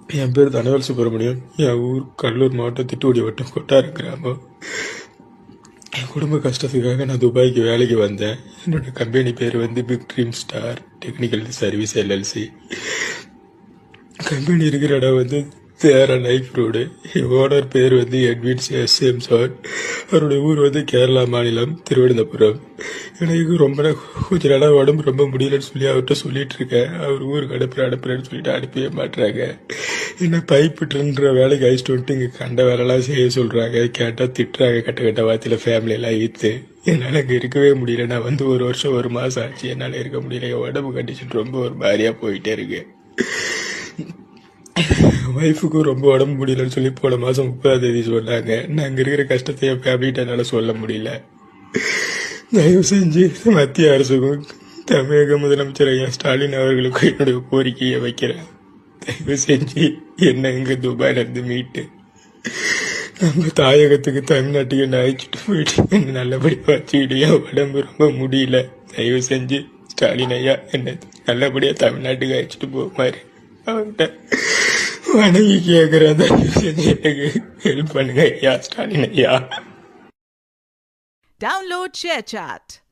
என் பேர் தனவேல் சுப்பிரமணியம். என் ஊர் கடலூர் மாவட்டம் திட்டுவடி வட்டம் கொட்டார கிராமம். என் குடும்ப கஷ்டத்துக்காக நான் துபாய்க்கு வேலைக்கு வந்தேன். என்னோட கம்பெனி பேர் big dream star technical service LLC. Company இருக்கிற இடம் தேரா நைஃப் ரோடு. என் ஓனர் பேர் எட்வின் சேம்சான். அவருடைய ஊர் கேரளா மாநிலம் திருவனந்தபுரம். எனக்கு கொஞ்ச நாளாக உடம்பு ரொம்ப முடியலன்னு சொல்லி அவர்கிட்ட சொல்லிட்டு இருக்கேன். அவர் ஊருக்கு அனுப்புறேன்னு சொல்லிட்டு அனுப்பவே மாட்டுறாங்க. என்ன பைப்புட்டுன்ற வேலைக்கு அழிச்சிட்டு வந்துட்டு இங்கே கண்ட வேலைலாம் செய்ய சொல்றாங்க. கேட்டால் திட்டுறாங்க கட்ட வார்த்தையில் ஃபேமிலியெல்லாம் ஈத்து. என்னால் அங்கே இருக்கவே முடியல. நான் 1 வருஷம் 1 மாதம் ஆச்சு. என்னால் இருக்க முடியல. என் உடம்பு கண்டிஷன் ரொம்ப ஒரு மாதிரியாக போயிட்டே இருக்கு. ஒய்ஃபுக்கும் ரொம்ப உடம்பு முடியலன்னு சொல்லி போன மாதம் 30ஆம் தேதி சொன்னாங்க. நான் அங்கே இருக்கிற கஷ்டத்தை என் ஃபேமிலிட்ட என்னால் சொல்ல முடியல. தயவு செஞ்சு மத்திய அரசுக்கும் தமிழக முதலமைச்சர் ஐயா ஸ்டாலின் அவர்களுக்கும் என்னுடைய கோரிக்கையை வைக்கிறேன். தயவு செஞ்சு என்ன இங்கே துபாயிலேருந்து மீட்டு நம்ம தாயகத்துக்கு தமிழ்நாட்டுக்கு என்ன அழைச்சிட்டு போயிட்டு என்ன நல்லபடியாக வச்சுக்கிட்டு என் உடம்பு ரொம்ப முடியல. தயவு செஞ்சு ஸ்டாலின் ஐயா என்ன நல்லபடியாக தமிழ்நாட்டுக்கு அழைச்சிட்டு போகுமாறு அவர்கிட்ட வணங்கி கேட்குறேன். தயவு செஞ்சு எனக்கு ஹெல்ப் பண்ணுங்க ஐயா ஸ்டாலின் ஐயா. Download ShareChat.